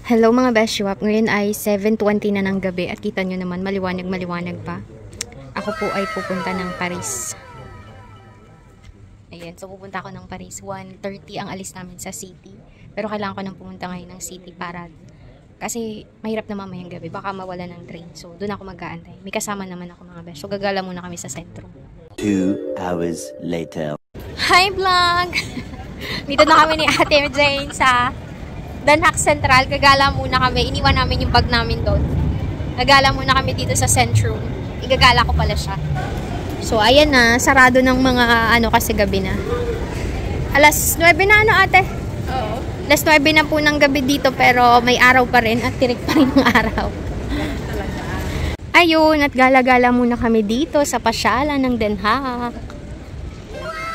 Hello mga Beshiwap, ngayon ay 7:20 na ng gabi at kita nyo naman maliwanag pa. Ako po ay pupunta ng Paris. Ayan, so pupunta ako ng Paris. 1:30 ang alis namin sa city. Pero kailangan ko nang pumunta ngayon ng city para kasi mahirap na mamayang gabi, baka mawala ng train. So doon ako mag-aantay. May kasama naman ako mga Besh. So gagala muna kami sa sentro. 2 hours later. Hi vlog! Dito na kami ni Ate Jane sa Danhac Central. Gagala muna kami. Iniwan namin yung bag namin doon. Gagala muna kami dito sa Centrum. Igagala ko pala siya. So, ayan na. Sarado ng mga kasi gabi na. Alas 9 na ate? Oo. Alas 9 na po ng gabi dito pero may araw pa rin at tirik pa rin ng araw. Ayun, at gala-gala muna kami dito sa pasyalan ng Danhac.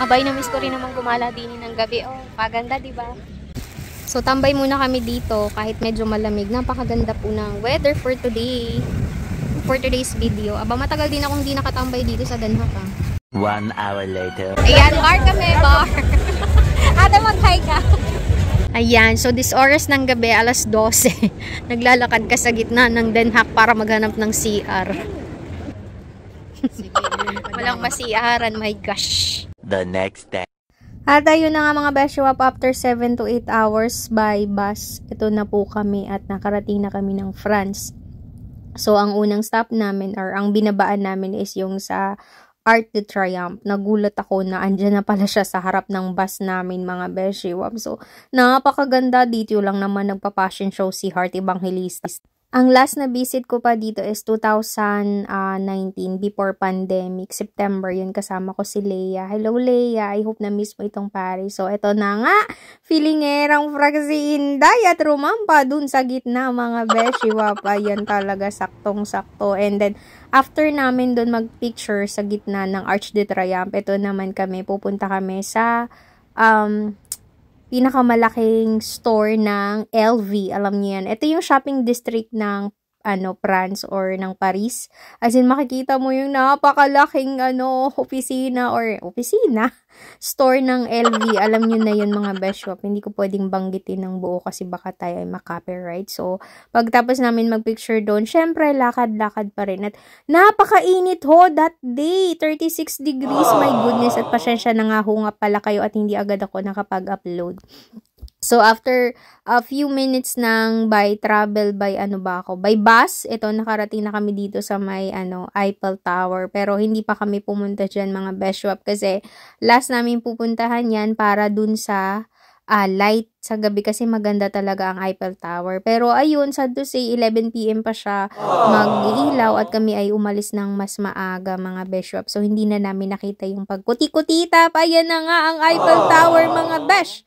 Abay, na-miss ko rin naman gumala din ng gabi. Oh, paganda, diba? So, tambay muna kami dito kahit medyo malamig. Napakaganda po ng weather for today. For today's video. Aba, matagal din akong hindi nakatambay dito sa Danhac. 1 hour later. Ayan, bar kami, bar. Ate, mag-hi ka. Ayan, so this oras ng gabi, alas 12. Naglalakad ka sa gitna ng Danhac para maghanap ng CR. Walang ma-CR-an, my gosh. The next day. At ayun na nga mga Beshiwap, after 7 to 8 hours by bus, ito na po kami at nakarating na kami ng France. So, ang unang stop namin or ang binabaan namin is yung sa Arc de Triomphe. Nagulat ako na andyan na pala siya sa harap ng bus namin mga Beshiwap. So, napakaganda. Dito lang naman nagpa-fashion show si Heart Evangelista. Ang last na visit ko pa dito is 2019, before pandemic. September yun, kasama ko si Leia. Hello Leia, I hope na miss mo itong Paris. So, eto na nga, feelingerang frag si Inday at rumampa dun sa gitna mga Beshiwap. Ayan talaga, saktong-sakto. And then, after namin dun mag-picture sa gitna ng Arc de Triomphe, ito naman kami, pupunta kami sa pinakamalaking store ng LV. Alam niyo yan. Ito yung shopping district ng France or ng Paris. As in, makikita mo yung napakalaking opisina store ng LV. Alam niyo na yun mga Beshiwap. Hindi ko pwedeng banggitin ng buo kasi baka tayo ay makopyright. So, pagtapos namin magpicture doon, syempre, lakad-lakad pa rin. At napakainit ho that day. 36 degrees. My goodness. At pasensya na nga ho nga pala kayo at hindi agad ako nakapag-upload. So, after a few minutes ng by bus, ito, nakarating na kami dito sa may, Eiffel Tower. Pero, hindi pa kami pumunta dyan, mga Beshiwap, kasi last namin pupuntahan yan para dun sa light sa gabi, kasi maganda talaga ang Eiffel Tower. Pero, ayun, sad to say, 11 PM pa siya mag-iilaw at kami ay umalis ng mas maaga, mga Beshiwap. So, hindi na namin nakita yung pagkuti-kutita. Ayan na nga ang Eiffel Tower, mga Besh!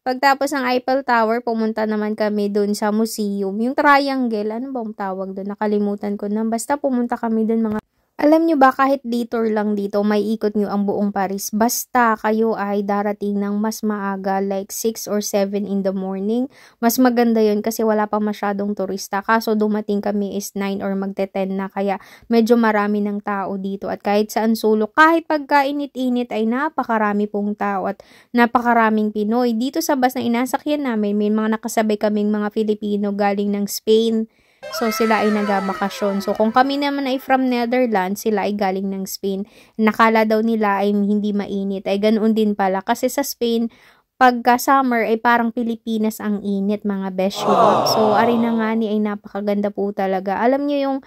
Pagtapos ng Eiffel Tower, pumunta naman kami doon sa museum. Yung triangle, ano bang tawag doon? Nakalimutan ko na. Basta pumunta kami doon mga... Alam nyo ba, kahit detour lang dito, may ikot nyo ang buong Paris. Basta kayo ay darating ng mas maaga, like 6 or 7 in the morning. Mas maganda yun kasi wala pa masyadong turista. Kaso dumating kami is 9 or magte-10 na. Kaya medyo marami ng tao dito. At kahit saan sulok, kahit pagkainit-init ay napakarami pong tao at napakaraming Pinoy. Dito sa bus na inasakyan namin, may mga nakasabay kaming mga Filipino galing ng Spain. So, sila ay nagbabakasyon. So, kung kami naman ay from Netherlands, sila ay galing ng Spain. Nakala daw nila ay hindi mainit. Ay ganoon din pala. Kasi sa Spain, pagka summer ay parang Pilipinas ang init, mga Beshiwap. So, ari na nga ni ay napakaganda po talaga. Alam niyo yung,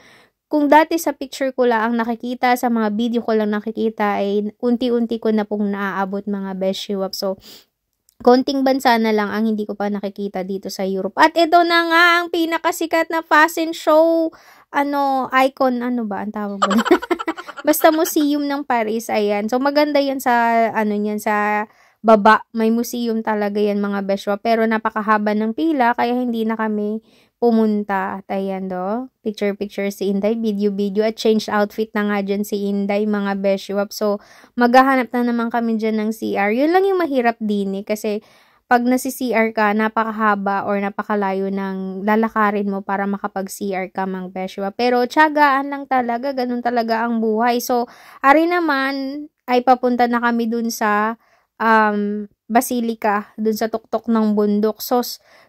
kung dati sa picture ko lang ang nakikita, sa mga video ko lang nakikita, ay unti-unti ko na pong naaabot, mga Beshiwap. So, konting bansa na lang ang hindi ko pa nakikita dito sa Europe. At ito na nga ang pinakasikat na fashion show, icon, ba ang tawag mo? Basta museum ng Paris, ayan. So, maganda yan sa, sa baba. May museum talaga yan, mga Beshiwap. Pero napakahaba ng pila, kaya hindi na kami pumunta. At ayan do, picture si Inday, video at change outfit na nga dyan si Inday, mga Beshiwap. So, maghahanap na naman kami dyan ng CR. Yun lang yung mahirap din kasi pag nasi-CR ka, napakahaba or napakalayo ng lalakarin mo para makapag-CR ka, mga Beshiwap. Pero tiyagaan lang talaga, ganun talaga ang buhay. So, ari naman ay papunta na kami dun sa Basilica, dun sa tuktok ng bundok. So,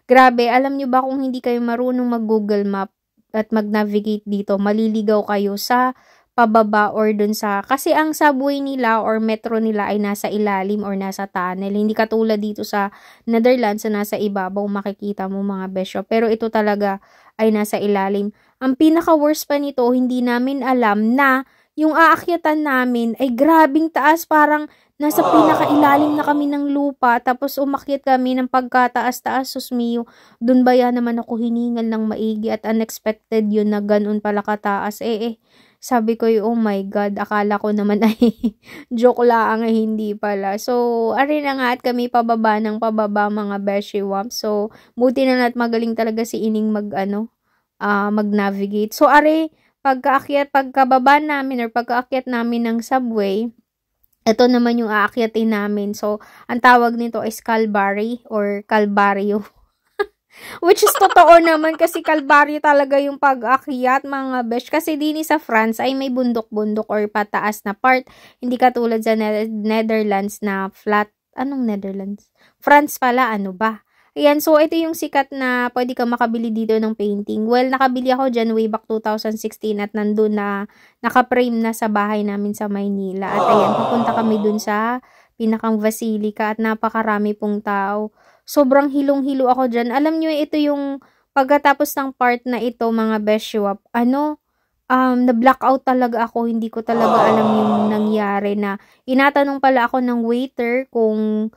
grabe, alam nyo ba kung hindi kayo marunong mag-Google Map at mag-navigate dito, maliligaw kayo sa pababa or dun sa, kasi ang subway nila or metro nila ay nasa ilalim or nasa tunnel. Hindi katulad dito sa Netherlands na nasa ibabaw makikita mo mga besyo. Pero ito talaga ay nasa ilalim. Ang pinaka-worst pa nito, hindi namin alam na yung aakyatan namin ay grabing taas, parang nasa pinakailalim na kami ng lupa, tapos umakyat kami ng pagkataas-taas, susmiyo. Dun ba yan naman ako hiningal ng maigi at unexpected yun na ganun pala kataas. Sabi ko, oh my God, akala ko naman ay joke lang, hindi pala. So, ari na nga at kami pababa ng pababa mga beshi wap. So, buti na na't magaling talaga si Ining mag-navigate. So, ari, pagkababa namin or pagkaakyat namin ng subway, ito naman yung aakyatin namin. So, ang tawag nito is Calvary or Calvario. Which is totoo naman kasi Calvario talaga yung pag-akyat mga besh. Kasi din sa France ay may bundok-bundok or pataas na part. Hindi katulad sa Netherlands na flat. Anong Netherlands? France pala, ano ba? Ayan, so ito yung sikat na pwede ka makabili dito ng painting. Well, nakabili ako dyan way back 2016 at nandun na nakaprame na sa bahay namin sa Maynila. At ayan, pupunta kami dun sa pinakang basilica at napakarami pong tao. Sobrang hilong-hilo ako dyan. Alam nyo, ito yung pagkatapos ng part na ito, mga beshuap, na-blackout talaga ako. Hindi ko talaga alam yung nangyari na inatanong pala ako ng waiter kung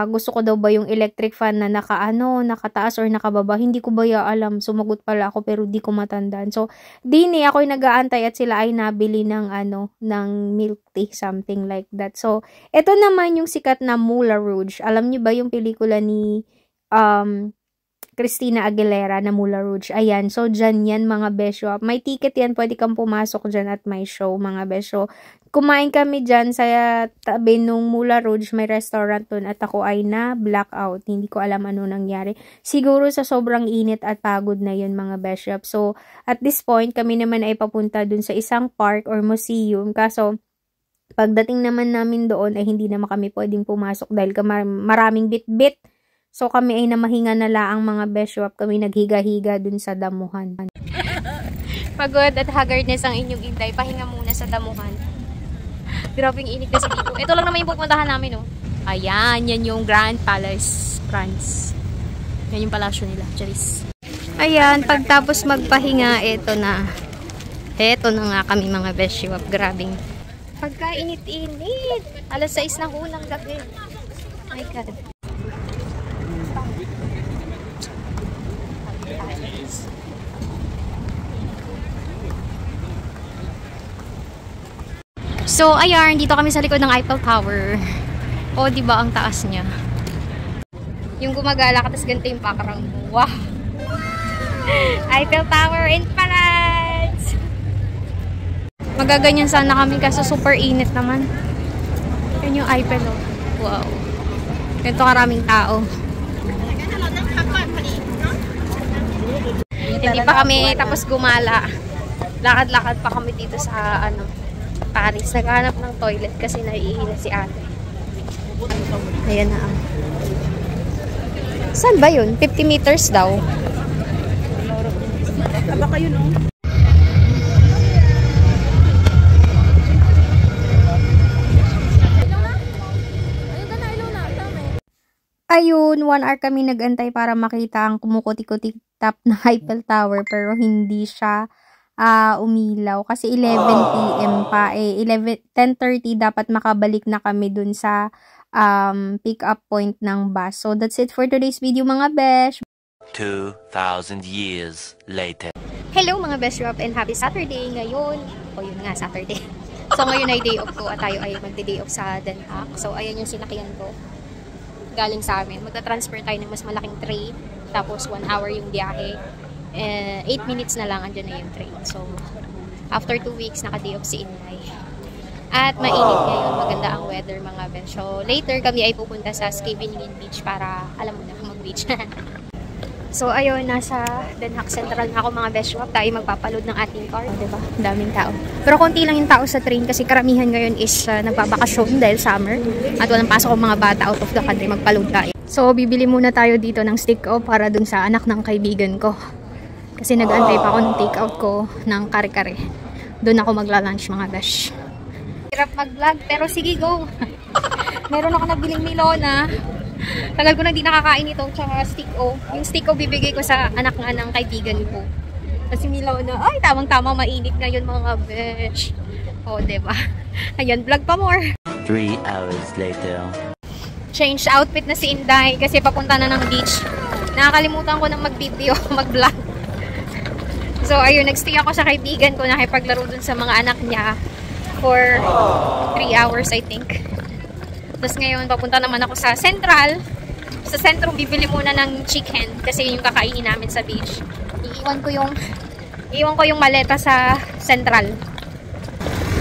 gusto ko daw ba yung electric fan na nakataas or nakababa. Hindi ko ba alam. Sumagot pala ako pero di ko matandaan. So, ako'y nag-aantay at sila ay nabili ng ng milk tea, something like that. So, ito naman yung sikat na Moulin Rouge. Alam niyo ba yung pelikula ni Christina Aguilera na Moulin Rouge? Ayan. So, dyan yan mga besyo. May ticket yan. Pwede kang pumasok dyan at may show mga besyo. Kumain kami dyan sa tabi nung Moulin Rouge, may restaurant dun at ako ay na-blackout. Hindi ko alam ano nangyari. Siguro sa sobrang init at pagod na yun mga beshop. So, at this point, kami naman ay papunta dun sa isang park or museum. Kaso, pagdating naman namin doon ay hindi naman kami pwedeng pumasok dahil maraming bit-bit. So, kami ay namahinga na laang mga beshop. Kami naghiga-higa dun sa damuhan. Pagod at haggardness ang inyong inday. Pahinga muna sa damuhan. Grabing init kasi dito. Ito lang naman yung pupuntahan namin, no? Ayan, yan yung Grand Palace, France. Yan yung palasyo nila, Charis. Ayan, pagtapos magpahinga, ito na. Ito na nga kami mga beshiwap. Grabing pagkainit-init. Alas 6 na hulang gabi. Oh my God. So, ayan, dito kami sa likod ng Eiffel Tower. O, di ba ang taas niya? Yung gumagala ka, tas ganito yung background mo. Wow! Eiffel Tower in France! Magaganyan sana kami kasi super init naman. Yan yung Eiffel, oh. Wow. Ganito karaming tao. Hindi pa kami tapos gumala. Lakad-lakad pa kami dito sa Paris. Naghanap ng toilet kasi naiihina si ate. Ayan na. Saan ba yun? 50 meters daw. Baka yun, oh. Ayun, 1 hour kami nagantay para makita ang kumukuti-kuti top ng Eiffel Tower pero hindi siya umilaw kasi 11 PM pa 10:30 dapat makabalik na kami dun sa pick up point ng bus. So that's it for today's video mga besh. 2,000 years later. Hello mga besh shop and happy Saturday ngayon. Yun nga, Saturday. So ngayon ay day off ko at tayo ay magde-day off sa Den Haag. So ayan yung sinakyan ko. Galing sa amin. Magta-transfer tayo ng mas malaking train. Tapos 1 hour yung biyahe. 8 minutes na lang andyan na yung train. So, after 2 weeks, naka-day off si Inday. At mainit ngayon, maganda ang weather mga ben. So, later kami ay pupunta sa Scheveningen Beach para, alam mo na, mag-beach. So, ayun, nasa Den Haag Central na ako mga beshwap. Tayo magpapaload ng ating car. Diba? Daming tao. Pero konti lang yung tao sa train kasi karamihan ngayon is nagbabakasyon dahil summer. At walang pasok ang mga bata out of the country. Magpaload tayo. So, bibili muna tayo dito ng stick o para dun sa anak ng kaibigan ko. Kasi nag-antay pa ako ng take out ko ng kare-kare. Doon ako magla-lunch mga besh. Hirap mag-vlog pero sige go. Meron ako nabiling Milona. Tagal ko na di nakakain ito, tsaka stick o. Yung stick o bibigay ko sa anak nga ng kaibigan ko. Kasi Milona, ay tamang-tama mainit ngayon mga besh. O, diba? Ayan, vlog pa more. 3 hours later. Change outfit na si Inday kasi papunta na ng beach. Nakakalimutan ko ng mag-video, mag-vlog. So, ayun, nagstay ako sa kaibigan ko, nakipaglaro dun sa mga anak niya for 3 hours, I think. Tapos ngayon, papunta naman ako sa Central. Sa Centrum, bibili muna ng chicken kasi yung kakainin namin sa beach. Iiwan ko yung maleta sa Central.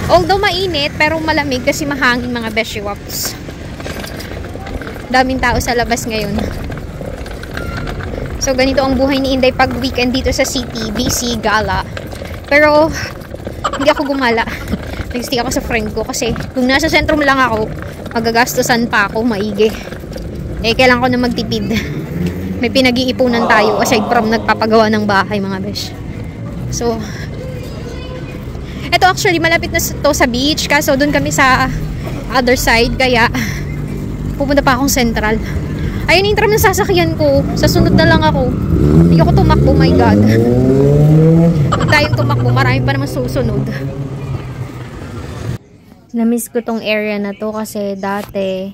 Although mainit, pero malamig kasi mahangin mga beshiwaps. Daming tao sa labas ngayon. So, ganito ang buhay ni Inday pag weekend dito sa city, BC, Gala. Pero, hindi ako gumala. Nag-stay ako sa friend ko kasi kung nasa sentrum lang ako, magagastusan pa ako, maigi. Eh, kailangan ko na magtipid. May pinag-iipunan tayo aside from nagpapagawa ng bahay, mga besh. So, eto actually, malapit na to sa beach. Kaso, doon kami sa other side. Kaya, pupunta pa akong Central. Ayun yung tram ng sasakyan ko. Sa sunod na lang ako. Hindi ako tumakbo, my God. Huwag tayong tumakbo. Marami pa naman susunod. Na-miss ko tong area na to kasi dati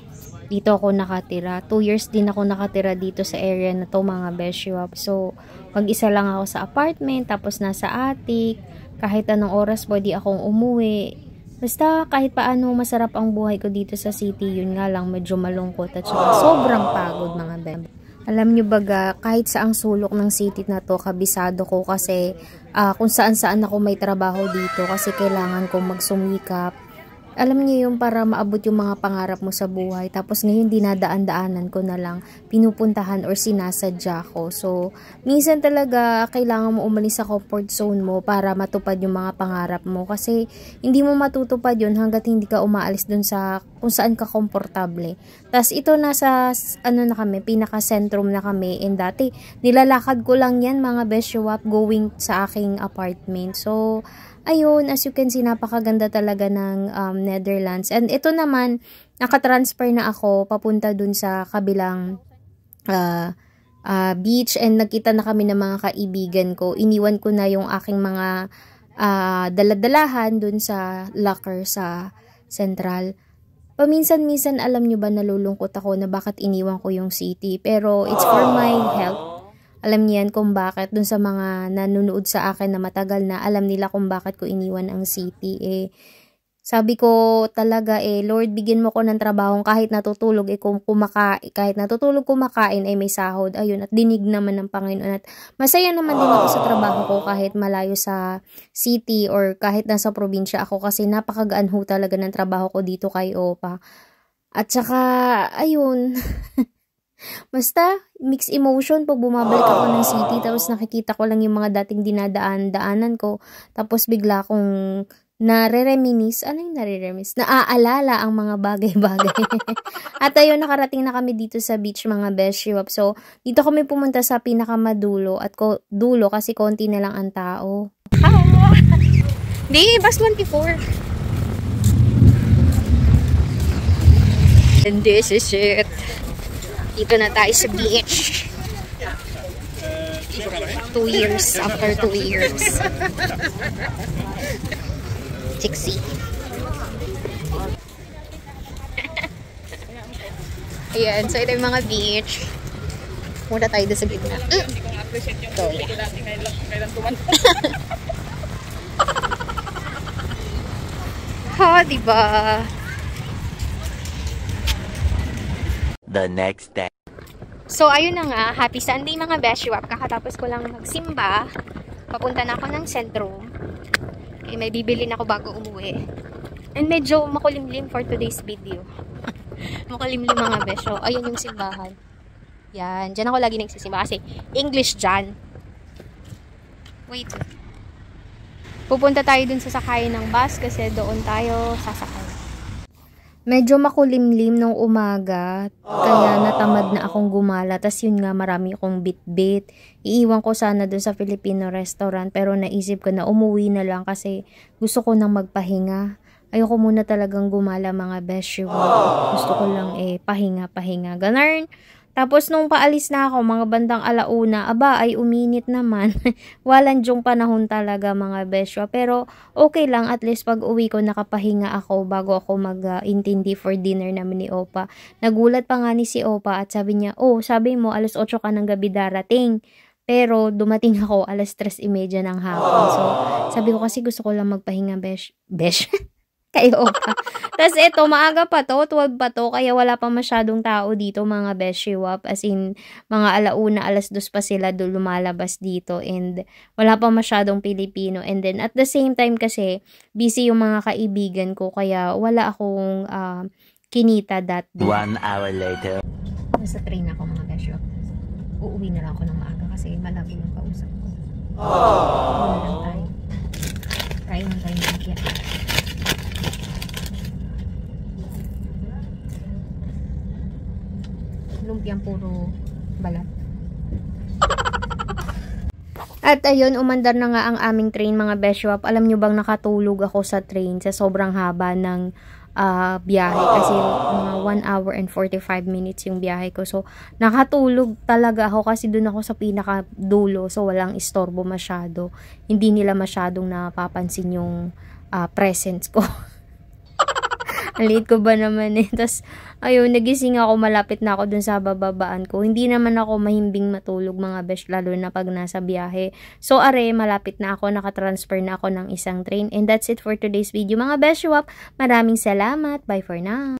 dito ako nakatira. 2 years din ako nakatira dito sa area na to mga beshiwap. So, mag-isa lang ako sa apartment. Tapos nasa attic. Kahit anong oras pwede akong umuwi. Basta kahit paano masarap ang buhay ko dito sa city, yun nga lang medyo malungkot at saka sobrang pagod mga beb. Alam nyo baga, kahit saang sulok ng city na to, kabisado ko kasi kung saan-saan ako may trabaho dito kasi kailangan kong magsumikap. Alam niyo yung para maabot yung mga pangarap mo sa buhay. Tapos ngayon dinadaan-daanan ko na lang, pinupuntahan or sinasadya ko. So, minsan talaga kailangan mo umalis sa comfort zone mo para matupad yung mga pangarap mo. Kasi hindi mo matutupad yun hanggat hindi ka umaalis dun sa kung saan ka komportable. Tapos ito nasa na kami, pinaka-sentrum na kami. And dati, nilalakad ko lang yan mga beshiwap going sa aking apartment. So, ayun, as you can see, napakaganda talaga ng Netherlands. And ito naman, nakatransfer na ako papunta dun sa kabilang beach and nagkita na kami ng mga kaibigan ko. Iniwan ko na yung aking mga daladalahan dun sa locker sa Central. Paminsan-minsan, alam nyo ba, nalulungkot ako na bakit iniwan ko yung city. Pero it's for my health. Alam niyan kung bakit, dun sa mga nanonood sa akin na matagal na, alam nila kung bakit ko iniwan ang city. Sabi ko talaga Lord, bigyan mo ko ng trabaho kahit natutulog kumakain ay may sahod. Ayun, at dinig naman ng Panginoon at masaya naman din ako sa trabaho ko kahit malayo sa city or kahit nasa probinsya ako kasi napakagaan ho talaga ng trabaho ko dito kay Opa. At saka, ayun, basta, mixed emotion pag bumabalik ako ng city tapos nakikita ko lang yung mga dating dinadaan-daanan ko tapos bigla kong nare-reminisce, naaalala ang mga bagay-bagay. At ayun, nakarating na kami dito sa beach mga beshiwap. So, dito kami pumunta sa pinakamadulo at dulo kasi konti na lang ang tao. Di, bus 24. And this is it. Dito na tayo sa beach. 2 years. After 2 years. Sexy. Ayan. So, ito yung mga beach. Muna tayo doon sa gitna. So, yeah. Ha, diba? The next day. So, ayun na nga. Happy Sunday mga beshiwap. Kakatapos ko lang magsimba. Papunta na ako ng sentrum. Okay, may bibili na ako bago umuwi. And medyo makulimlim for today's video. Makulimlim mga besyo. Ayun yung simbahan. Yan, dyan ako lagi nagsisimba kasi English dyan. Wait. Pupunta tayo dun sa sakayan ng bus kasi doon tayo sasakay. Medyo makulimlim nung umaga, kaya natamad na akong gumala. Tas yun nga, marami akong bit-bit. Iiwan ko sana dun sa Filipino restaurant, pero naisip ko na umuwi na lang kasi gusto ko nang magpahinga. Ayoko muna talagang gumala mga beshi. Gusto ko lang pahinga. Ganun. Tapos nung paalis na ako, mga bandang alauna, aba ay uminit naman. Walang dyong panahon talaga mga besyo. Pero okay lang, at least pag uwi ko nakapahinga ako bago ako mag-intindi for dinner namin ni Opa. Nagulat pa nga ni si Opa at sabi niya, oh sabi mo alas 8 ka ng gabi darating. Pero dumating ako alas 3:30 ng hapon. So sabi ko kasi gusto ko lang magpahinga besh. Kayo pa. Tapos ito, maaga pa to, 12 pa to, kaya wala pa masyadong tao dito mga beshiwap. As in, mga alauna, alas 2 pa sila lumalabas dito and wala pa masyadong Pilipino. And then at the same time kasi, busy yung mga kaibigan ko, kaya wala akong kinita that day. 1 hour later. Nasa train ako mga beshiwap. Uuwi na lang ako ng maaga kasi malabo yung kausap ko. Try lang tayo mag-get. Lumpiang puro balat. At ayun, umandar na nga ang aming train mga beshwap. Alam nyo bang nakatulog ako sa train sa sobrang haba ng biyahe kasi mga 1 hour and 45 minutes yung biyahe ko. So nakatulog talaga ako kasi dun ako sa pinaka dulo, so walang istorbo masyado. Hindi nila masyadong napapansin yung presence ko. Ang liit ko ba naman eh. Tapos, ayun, nagising ako, malapit na ako dun sa bababaan ko. Hindi naman ako mahimbing matulog mga besh, lalo na pag nasa biyahe. So, malapit na ako, nakatransfer na ako ng isang train. And that's it for today's video mga besh. Maraming salamat. Bye for now.